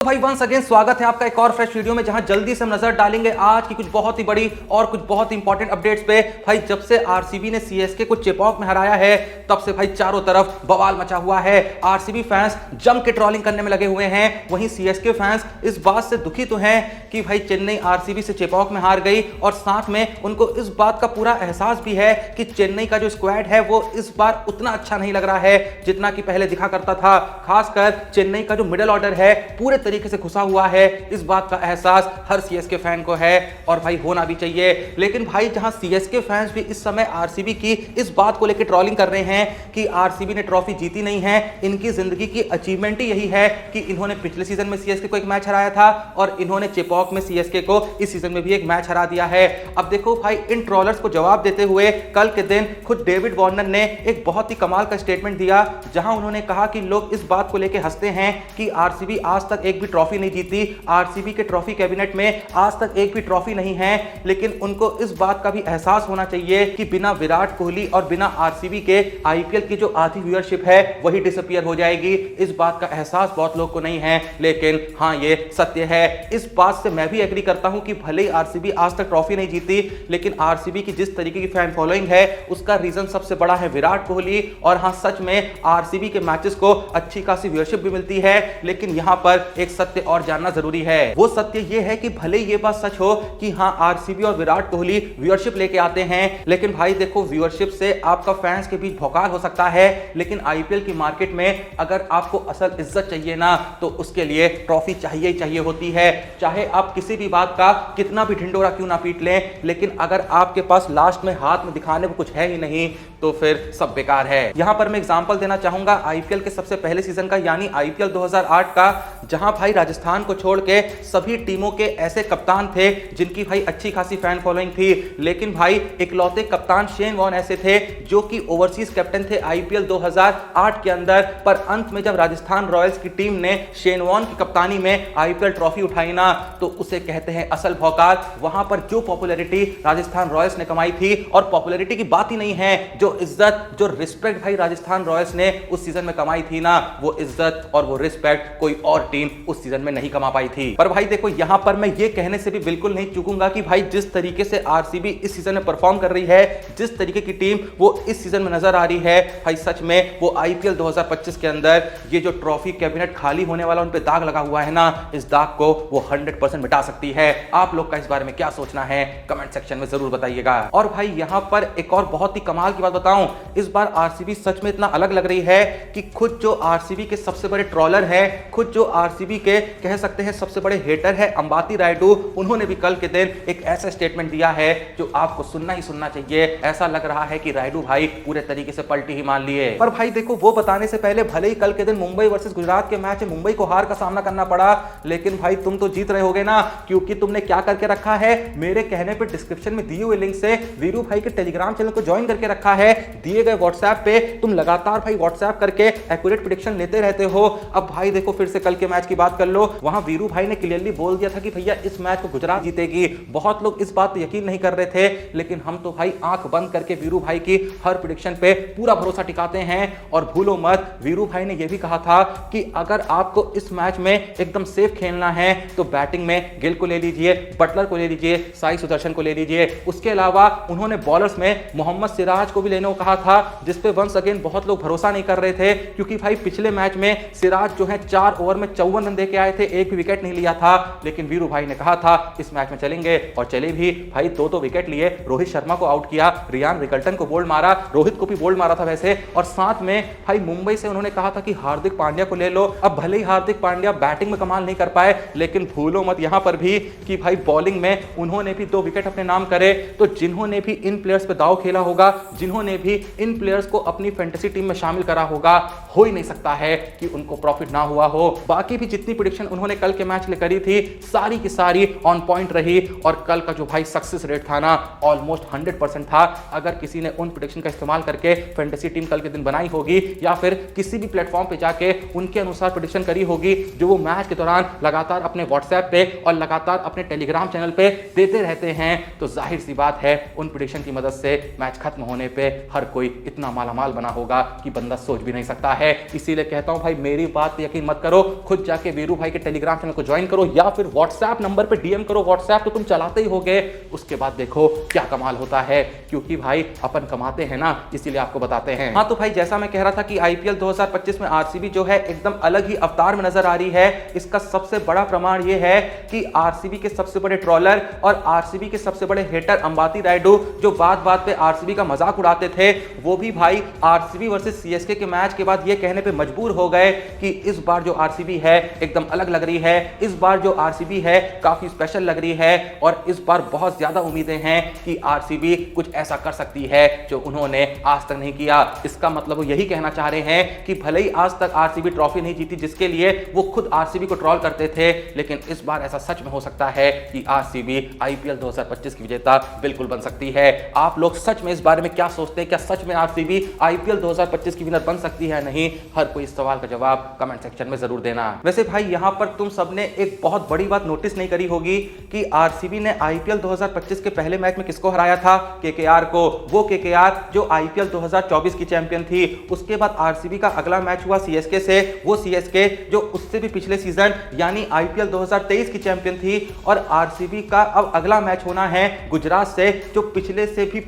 तो भाई once again स्वागत है आपका एक और फ्रेश वीडियो में, जहां जल्दी से हम नजर डालेंगे आज की कुछ बहुत ही बड़ी और कुछ बहुत ही इंपॉर्टेंट अपडेट्स पे। भाई जब से आरसीबी ने सीएसके को चेपॉक में हराया है तब से भाई चारों तरफ बवाल मचा हुआ है। आरसीबी फैंस जम के ट्रोलिंग करने में लगे हुए हैं, वहीं सीएसके फैंस इस बात से दुखी तो हैं कि भाई चेन्नई आरसीबी से चेपॉक में हार गई, और साथ में उनको इस बात का पूरा एहसास भी है कि चेन्नई का जो स्क्वाड है वो इस बार उतना अच्छा नहीं लग रहा है जितना कि पहले दिखा करता था। खासकर चेन्नई का जो मिडिल ऑर्डर है पूरे तरीके से घुसा हुआ है, इस बात का एहसास हर सीएसके फैन को है और भाई होना भी चाहिए। लेकिन भाई जहां सीएसके फैंस भी इस समय आरसीबी की इस बात को लेकर ट्रोलिंग कर रहे हैं कि आरसीबी ने ट्रॉफी जीती नहीं है, इनकी जिंदगी की अचीवमेंट ही यही है कि इन्होंने पिछले सीजन में सीएसके को एक मैच हराया था और इन्होंने चेपॉक में सीएसके को इस सीजन में भी एक मैच हरा दिया है। अब देखो भाई, इन ट्रोलर्स को जवाब देते हुए कल के दिन खुद डेविड वार्नर ने एक बहुत ही कमाल का स्टेटमेंट दिया, जहां उन्होंने कहा कि लोग इस बात को लेकर हंसते हैं कि आरसीबी आज तक एक भी ट्रॉफी नहीं जीती, आरसीबी के ट्रॉफी कैबिनेट में आज तक एक भी ट्रॉफी नहीं है, लेकिन उनको इस बात का भी एहसास होना चाहिए कि बिना विराट कोहली और बिना आरसीबी के आईपीएल की जो आधी व्यूअरशिप है वही डिसअपीयर हो जाएगी। इस बात का एहसास बहुत लोग को नहीं है, लेकिन हाँ ये सत्य है। इस बात से मैं भी एग्री करता हूं कि भले ही आरसीबी आज तक ट्रॉफी नहीं जीती, लेकिन आरसीबी की जिस तरीके की फैन फॉलोइंग है उसका रीजन सबसे बड़ा है विराट कोहली। और हाँ, सच में आरसीबी के मैचेस को अच्छी खासी व्यूअरशिप भी मिलती है, लेकिन यहां पर एक सत्य और जानना जरूरी है। वो सत्य ये है कि भले ये बात सच हो कि हाँ आरसीबी और विराट कोहली व्यूअरशिप लेके आते हैं, लेकिन भाई देखो, व्यूअरशिप से आपका फैंस के बीच भौकाल हो सकता है, लेकिन आईपीएल की मार्केट में अगर आपको असल इज्जत चाहिए ना तो उसके लिए ट्रॉफी चाहिए ही चाहिए होती है। चाहे आप किसी भी बात का कितना भी ढिंडोरा क्यों ना पीट लें, लेकिन अगर आपके पास लास्ट में हाथ में दिखाने को कुछ है ही नहीं तो फिर सब बेकार है। यहां पर मैं एग्जांपल देना चाहूंगा आईपीएल के सबसे पहले सीजन का, यानी आईपीएल 2008 का, जहां भाई राजस्थान को छोड़ के सभी टीमों के ऐसे कप्तान थे जिनकी भाई अच्छी खासी फैन फॉलोइंग थी, लेकिन भाई इकलौते कप्तान शेन वॉर्न ऐसे थे जो कि ओवरसीज कैप्टन थे आईपीएल 2008 के अंदर। पर अंत में जब राजस्थान रॉयल्स की टीम ने शेन वॉर्न की कप्तानी में आईपीएल ट्रॉफी उठाई ना, तो उसे कहते हैं असल भौकाल। वहां पर जो पॉपुलैरिटी राजस्थान रॉयल्स ने कमाई थी, और पॉपुलैरिटी की बात ही नहीं है, जो इज्जत जो रिस्पेक्ट भाई राजस्थान रॉयल्स ने उस सीजन में कमाई थी ना, वो इज्जत और वो रिस्पेक्ट कोई और टीम उस सीजन में नहीं कमा पाई थी। पर भाई देखो, यहां पर मैं ये कहने से भी बिल्कुल नहीं चूकूंगा कि भाई जिस तरीके से आरसीबी इस सीजन में परफॉर्म कर रही है, जिस तरीके की टीम वो इस सीजन में नजर आ रही है, भाई सच में वो आईपीएल 2025 के अंदर ये जो ट्रॉफी कैबिनेट खाली होने वाला उन पे दाग लगा हुआ है ना, इस दाग को वो 100% मिटा सकती है। आप लोग का इस बारे में क्या सोचना है कमेंट सेक्शन में जरूर बताइएगा। और भाई यहां पर एक और बहुत ही कमाल की बात बताऊं, इस बार आरसीबी सच में इतना अलग लग रही है कि खुद जो आरसीबी के सबसे बड़े ट्रोलर है, खुद जो आरसीबी के कह सकते हैं सबसे बड़े हेटर है अंबाती रायडू, उन्होंने भी कल के दिन एक ऐसा स्टेटमेंट दिया है जो आपको सुनना ही सुनना चाहिए। ऐसा लग रहा है कि रायडू भाई पूरे तरीके से पलटी ही मान लिए। पर भाई देखो, वो बताने से पहले भले ही कल के दिन मुंबई वर्सेस गुजरात के मैच में मुंबई को हार का सामना करना पड़ा, लेकिन भाई तुम तो जीत रहे होगे ना, क्योंकि तुमने क्या करके रखा है, मेरे कहने पर डिस्क्रिप्शन में दिए हुए लिंक से वीरू भाई के टेलीग्राम चैनल को ज्वाइन करके रखा है। दिए गए व्हाट्सएप पे तुम लगातार भाई व्हाट्सएप करके एक्यूरेट प्रेडिक्शन लेते रहते हो। अब भाई देखो, फिर से कल के मैच की बात कर लो, वहां वीरू भाई ने क्लियरली बोल दिया था कि भैया इस मैच को गुजरात जीतेगी। बहुत लोग इस बात पर यकीन नहीं कर रहे थे, लेकिन हम तो भाई आंख बंद करके वीरू भाई की हर प्रेडिक्शन पे पूरा भरोसा टिकाते हैं। और भूलो मत, वीरू भाई ने यह भी कहा था कि अगर आपको इस मैच में एकदम सेफ खेलना है तो बैटिंग में गिल को ले लीजिए, बटलर को ले लीजिए, साई सुदर्शन को ले लीजिए। उसके अलावा उन्होंने बॉलर्स में मोहम्मद सिराज को भी लेने को कहा था, जिसपे वंस अगेन बहुत लोग भरोसा नहीं कर रहे थे, क्योंकि भाई पिछले मैच में सिराज जो है 4 ओवर में 54 रन देके आए थे, एक भी विकेट नहीं लिया था। लेकिन वीरू भाई ने कहा था इस मैच में चलेंगे, और चले भी भाई। 2 विकेट लिए, रोहित शर्मा को आउट किया, रियान रिकल्टन को बोल्ड मारा, रोहित को भी बोल्ड मारा था वैसे, और साथ में भाई मुंबई से उन्होंने कहा था कि हार्दिक पांड्या को ले लो। अब भले ही हार्दिक पांड्या बैटिंग में कमाल नहीं कर पाए, लेकिन भूलो मत यहां पर भी कि भाई बॉलिंग में उन्होंने भी 2 विकेट अपने नाम करे। तो जिन्होंने भी इन प्लेयर्स पे दांव खेला होगा, जिन्होंने भी इन प्लेयर्स को अपनी फैंटेसी टीम में शामिल करा होगा, हो ही नहीं सकता है कि उनको प्रॉफिट ना हुआ हो। बाकी भी जितनी प्रेडिक्शन उन्होंने कल के मैच में करी थी, सारी की सारी ऑन पॉइंट रही, और कल का जो भाई सक्सेस रेट था ना, ऑलमोस्ट 100% था। अगर किसी ने उन प्रेडिक्शन का इस्तेमाल करके फैंटेसी टीम कल के दिन बनाई होगी, या फिर किसी भी प्लेटफॉर्म पे जाके उनके अनुसार प्रेडिक्शन करी होगी, जो वो मैच के दौरान लगातार अपने व्हाट्सएप पे और लगातार अपने टेलीग्राम चैनल पे देते रहते हैं, तो जाहिर सी बात है उन प्रेडिक्शन की मदद से मैच खत्म होने पे हर कोई इतना मालामाल बना होगा कि बंदा सोच भी नहीं सकता है। इसीलिए कहता हूं भाई, मेरी बात पे यकीन मत करो, खुद जाके के वीरू भाई के टेलीग्राम चैनल को ज्वाइन करो या फिर व्हाट्सएप नंबर पे डीएम करो। व्हाट्सएप तो तुम चलाते ही होगे, उसके बाद देखो क्या कमाल होता है, क्योंकि भाई अपन कमाते हैं ना, इसीलिए आपको बताते हैं। हाँ तो भाई जैसा मैं कह रहा था कि आईपीएल 2025 में आरसीबी जो है एकदम अलग ही अवतार में नजर आ रही है। इसका सबसे बड़ा प्रमाण यह है कि आरसीबी के सबसे बड़े ट्रोलर और आरसीबी के सबसे बड़े हेटर अंबाती रायडू, जो बात बात पे आरसीबी का मजाक उड़ाते थे, वो भी भाई आरसीबी वर्सेस सीएसके के मैच के बाद ये कहने पे मजबूर हो गए कि इस बार जो आरसीबी है एकदम अलग लग रही है, इस बार जो आरसीबी है काफी स्पेशल लग रही है और इस बार बहुत ज्यादा उम्मीदें हैं कि आरसीबी कुछ ऐसा कर सकती है जो उन्होंने आज तक नहीं किया। इसका मतलब वो यही कहना चाह रहे हैं कि भले ही आज तक आरसीबी ट्रॉफी नहीं जीती, जिसके लिए वो खुद आरसीबी को ट्रोल करते थे, लेकिन इस बार ऐसा सच में हो सकता है कि आरसीबी आईपीएल 2025 की विजेता बिल्कुल बन सकती है। आप लोग सच में इस बारे में क्या सोचते हैं? क्या सच में आरसीबी आईपीएल 2025 की विनर बन सकती है? नहीं? हर कोई इस सवाल का जवाब कमेंट सेक्शन में जरूर देना। वैसे भाई यहां पर तुम सबने एक बहुत बड़ी बात नोटिस नहीं करी होगी कि आरसीबी ने आईपीएल 2025 के पहले मैच में किसको हराया था? केकेआर को। वो केकेआर जो आईपीएल 2024 की चैंपियन थी। उसके बाद आरसीबी का अगला मैच हुआ सीएसके से। वो सीएसके जो उससे भी पिछले सीजन यानी आईपीएल 2023 की चैंपियन थी, और आरसीबी का अब अगला मैच होना है गुजरात से, जो पिछले से भी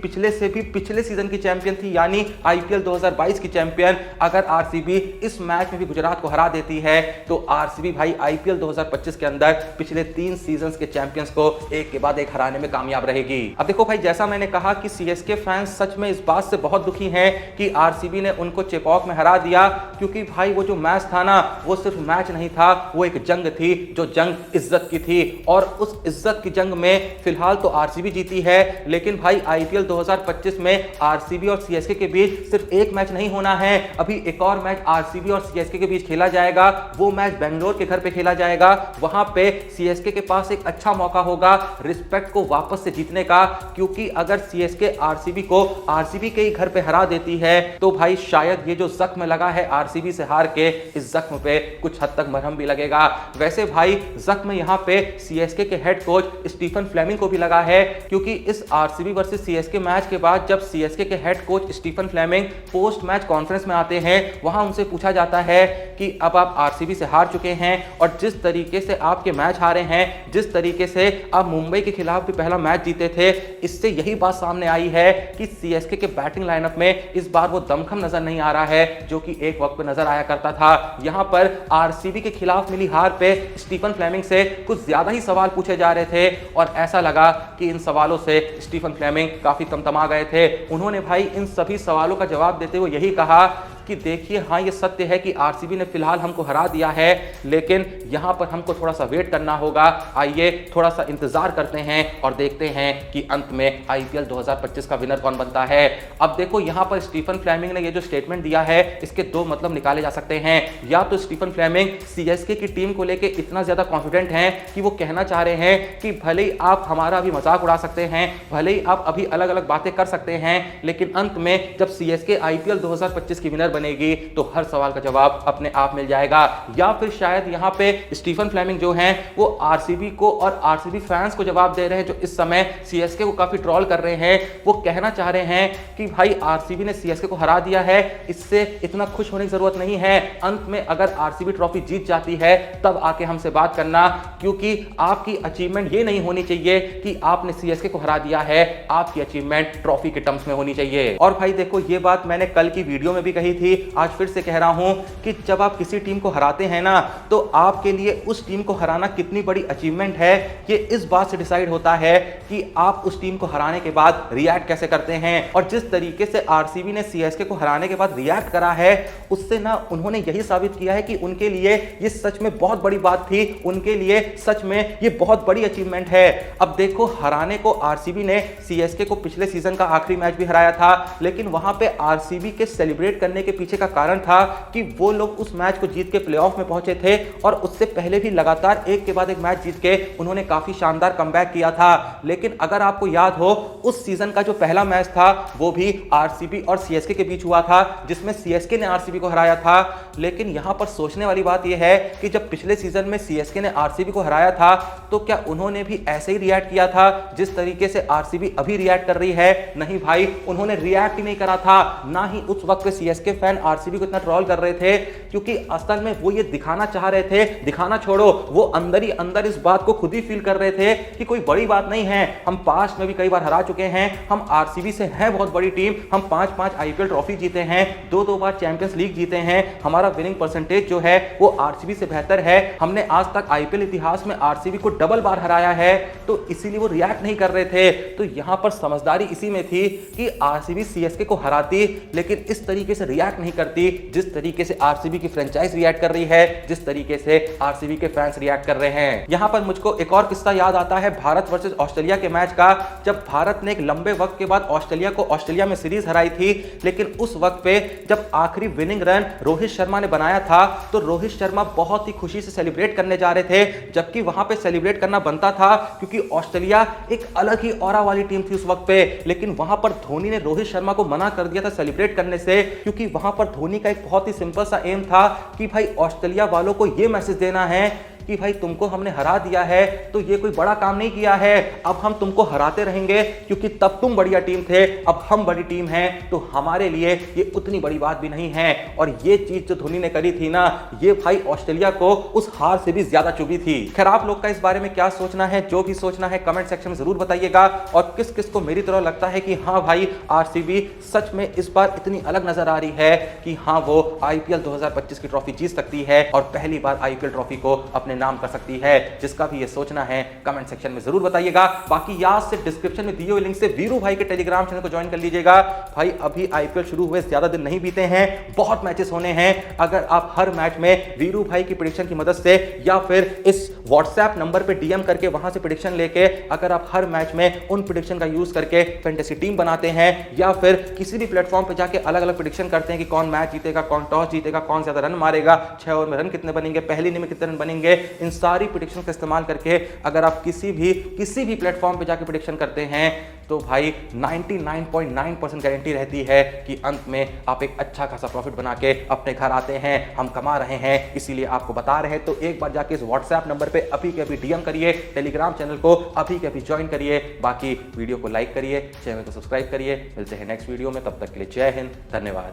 पिछले सीजन की चैंपियन थी, यानी आईपीएल 2022 की चैंपियन। अगर आरसीबी इस मैच में भी गुजरात को हरा देती है तो आरसीबी भाई आईपीएल 2025 के अंदर पिछले 3 सीजन्स के चैंपियंस को एक के बाद एक हराने में कामयाब रहेगी। अब देखो भाई, जैसा मैंने कहा कि सीएसके फैंस सच में इस बात से बहुत दुखी हैं कि आरसीबी ने उनको चेपॉक में हरा दिया, क्योंकि भाई वो जो मैच था ना, वो सिर्फ मैच नहीं था, वो एक जंग थी, जो जंग इज्जत की थी। और उस इज्जत की जंग में फिलहाल तो आरसीबी जीती है, लेकिन भाई आईपीएल 2025 में आरसीबी और सीएसके के बीच सिर्फ एक मैच नहीं होना है, अभी एक और मैच आरसीबी और सीएसके के बीच खेला जाएगा। वो मैच बेंगलोर के घर पे खेला जाएगा। वहां पे सीएसके के पास एक अच्छा मौका होगा रिस्पेक्ट को वापस से जीतने का, क्योंकि अगर सीएसके आरसीबी को आरसीबी के ही घर पे हरा देती है तो भाई शायद ये जो जख्म लगा है आरसीबी से हार के, इस जख्म पे कुछ हद तक मरहम भी लगेगा। वैसे भाई जख्म यहां पे सीएसके के हेड कोच स्टीफन फ्लेमिंग को भी लगा है, क्योंकि इस आरसीबी वर्सेस सीएसके मैच के बाद जब सीएसके के head coach Stephen Fleming post match conference में आते हैं, वहां उनसे पूछा जाता है कि अब आप आरसीबी से हार चुके हैं और जिस तरीके से आपके मैच हारे हैं, जिस तरीके से आप मुंबई के खिलाफ भी पहला मैच जीते थे, इससे यही बात सामने आई है कि सीएसके के बैटिंग लाइनअप में इस बार वो दमखम नजर नहीं आ रहा है जो कि एक वक्त पे नजर आया करता था। यहां पर आरसीबी के खिलाफ मिली हार पे स्टीफन फ्लेमिंग से कुछ ज्यादा ही सवाल पूछे जा रहे थे और ऐसा लगा कि इन सवालों से स्टीफन फ्लेमिंग काफी तमतमा गए थे। उन्होंने भाई इन सभी सवालों का जवाब देते हुए यही कहा कि देखिए, हाँ ये सत्य है कि आरसीबी ने फिलहाल हमको हरा दिया है, लेकिन यहां पर हमको थोड़ा सा वेट करना होगा। आइए थोड़ा सा इंतजार करते हैं और देखते हैं कि अंत में आईपीएल 2025 का विनर कौन बनता है। अब देखो यहां पर स्टीफन फ्लेमिंग ने ये जो स्टेटमेंट दिया है, इसके दो मतलब निकाले जा सकते हैं। या तो स्टीफन फ्लेमिंग सीएसके की टीम को लेकर इतना ज्यादा कॉन्फिडेंट हैं कि वो कहना चाह रहे हैं कि भले ही आप हमारा अभी मजाक उड़ा सकते हैं, भले ही आप अभी अलग अलग बातें कर सकते हैं, लेकिन अंत में जब सीएसके आईपीएल 2025 की विनर बनेगी तो हर सवाल का जवाब अपने आप मिल जाएगा। या फिर शायद यहां पे स्टीफन फ्लेमिंग जो हैं वो आरसीबी को और आरसीबी फैंस को जवाब दे रहे हैं जो इस समय सीएसके को काफी ट्रोल कर रहे हैं। वो कहना चाह रहे हैं कि भाई आरसीबी ने सीएसके को हरा दिया है, इससे इतना खुश होने की जरूरत नहीं है। अंत में अगर आरसीबी ट्रॉफी जीत जाती है तब आके हमसे बात करना, क्योंकि आपकी अचीवमेंट ये नहीं होनी चाहिए कि आपने सीएसके को हरा दिया है, आपकी अचीवमेंट ट्रॉफी के टर्म्स में होनी चाहिए। और भाई देखो, ये बात मैंने कल की वीडियो में भी कही थी, आज फिर से कह रहा हूं कि जब आप किसी टीम को हराते हैं ना, तो आपके लिए उस टीम को हराना कितनी बड़ी अचीवमेंट है, ये इस बात से डिसाइड होता है कि आप उस टीम को हराने के बाद रिएक्ट कैसे करते हैं। और जिस तरीके से आरसीबी ने सीएसके को हराने के बाद रिएक्ट करा है, उससे ना उन्होंने यही साबित किया है कि उनके लिए ये सच में बहुत बड़ी बात थी, उनके लिए सच में ये बहुत बड़ी अचीवमेंट है। अब देखो, हराने को आरसीबी ने सीएसके को पिछले सीजन का आखिरी मैच भी हराया था, लेकिन वहां पे आरसीबी के सेलिब्रेट करने के पीछे का कारण था कि वो लोग उस मैच को जीत के प्लेऑफ में पहुंचे थे और उससे पहले भी लगातार एक के बाद एक मैच जीत के उन्होंने काफी शानदार कमबैक किया था। लेकिन अगर आपको याद हो, उस सीजन का जो पहला मैच था वो भी आरसीबी और सीएसके के बीच हुआ था, जिसमें सीएसके ने आरसीबी को हराया था। लेकिन यहां पर सोचने वाली बात यह है कि जब पिछले सीजन में सीएसके ने आरसीबी को हराया था, तो क्या उन्होंने भी ऐसे ही रिएक्ट किया था जिस तरीके से आरसीबी अभी रिएक्ट कर रही है? नहीं भाई, उन्होंने रिएक्ट ही नहीं करा था। ना ही उस वक्त सीएसके फैन आरसीबी को इतना ट्रोल कर रहे थे क्योंकि असल में वो ये दिखाना चाह रहे थे, दिखाना छोड़ो, वो अंदर ही अंदर इस बात को खुद ही फील कर रहे थे कि कोई बड़ी बात नहीं है, हम पास्ट में भी कई बार हरा चुके हैं, हम आरसीबी से हैं बहुत बड़ी टीम, हम 5-5 आईपीएल ट्रॉफी जीते हैं, 2-2 बार चैंपियंस लीग जीते हैं, हमारा विनिंग परसेंटेज जो है वो आरसीबी से बेहतर है, हमने आज तक आईपीएल इतिहास में आरसीबी को डबल बार हराया है, तो इसीलिए वो रिएक्ट नहीं कर रहे थे। तो यहां पर समझदारी इसी में थी कि आरसीबी सीएसके को हराती, लेकिन इस तरीके से रिएक्ट नहीं करती जिस तरीके से आरसीबी की फ्रेंचाइज रिएक्ट कर रही है, जिस तरीके से आरसीबी के फैंस रिएक्ट कर रहे हैं। यहां पर मुझको एक और किस्सा याद आता है भारत वर्सेस ऑस्ट्रेलिया के मैच का, जब भारत ने एक लंबे वक्त के बाद ऑस्ट्रेलिया को ऑस्ट्रेलिया में सीरीज हराई थी, लेकिन उस वक्त पे जब आखिरी विनिंग रन रोहित शर्मा ने बनाया था तो रोहित शर्मा बहुत ही खुशी से सेलिब्रेट करने जा रहे थे, जबकि वहां पे सेलिब्रेट करना बनता था क्योंकि ऑस्ट्रेलिया एक अलग ही ऑरा वाली टीम थी उस वक्त पे, लेकिन वहां पर धोनी ने रोहित शर्मा को मना कर दिया था सेलिब्रेट करने से, क्योंकि वहां पर धोनी का एक बहुत ही सिंपल सा एम था कि भाई ऑस्ट्रेलिया वालों को यह मैसेज देना है कि भाई तुमको हमने हरा दिया है तो ये कोई बड़ा काम नहीं किया है, अब हम तुमको हराते रहेंगे क्योंकि तब तुम बढ़िया टीम थे, अब हम बड़ी टीम हैं, तो हमारे लिए ये उतनी बड़ी बात भी नहीं है। और ये चीज जो धोनी ने करी थी ना, ये भाई ऑस्ट्रेलिया को उस हार से भी ज्यादा चुभी थी। खैर आप लोग का इस बारे में क्या सोचना है, जो भी सोचना है कमेंट सेक्शन में जरूर बताइएगा, और किस किस को मेरी तरह लगता है कि हाँ भाई आरसीबी सच में इस बार इतनी अलग नजर आ रही है कि हाँ वो आईपीएल 2025 की ट्रॉफी जीत सकती है और पहली बार आईपीएल ट्रॉफी को अपने नाम कर सकती है। जिसका भी ये सोचना है कमेंट सेक्शन में जरूर बताइएगा। बाकी याद से डिस्क्रिप्शन में दिए हुए लिंक से वीरू भाई के टेलीग्राम चैनल को ज्वाइन कर लीजिएगा। भाई अभी आईपीएल शुरू हुए ज्यादा दिन नहीं बीते हैं, बहुत मैचेस होने हैं। अगर आप हर मैच में वीरू भाई की प्रेडिक्शन की मदद से या फिर इस व्हाट्सएप नंबर पे डीएम करके वहां से प्रेडिक्शन लेके अगर आप हर मैच में उन प्रेडिक्शन का यूज करके फैंटेसी टीम बनाते हैं या फिर किसी भी प्लेटफॉर्म पे जाके अलग अलग प्रेडिक्शन करते हैं कि कौन मैच जीतेगा, कौन टॉस जीतेगा, कौन ज्यादा रन मारेगा, 6 ओवर में रन कितने बनेंगे, पहली इनिंग में कितने रन बनेंगे, इन सारी प्रेडिक्शन का इस्तेमाल करके अगर आप किसी भी प्लेटफॉर्म पे जाके प्रेडिक्शन करते हैं तो भाई 99.9% गारंटी रहती है कि अंत में आप एक अच्छा खासा प्रॉफिट बना के अपने घर आते हैं। हम कमा रहे हैं इसीलिए आपको बता रहे हैं, तो एक बार जाके इस व्हाट्सएप नंबर पे अभी के अभी डीएम करिए, टेलीग्राम चैनल को अभी के अभी ज्वाइन करिए, बाकी वीडियो को लाइक करिए, चैनल को सब्सक्राइब करिए। मिलते हैं नेक्स्ट वीडियो में, तब तक के लिए जय हिंद, धन्यवाद।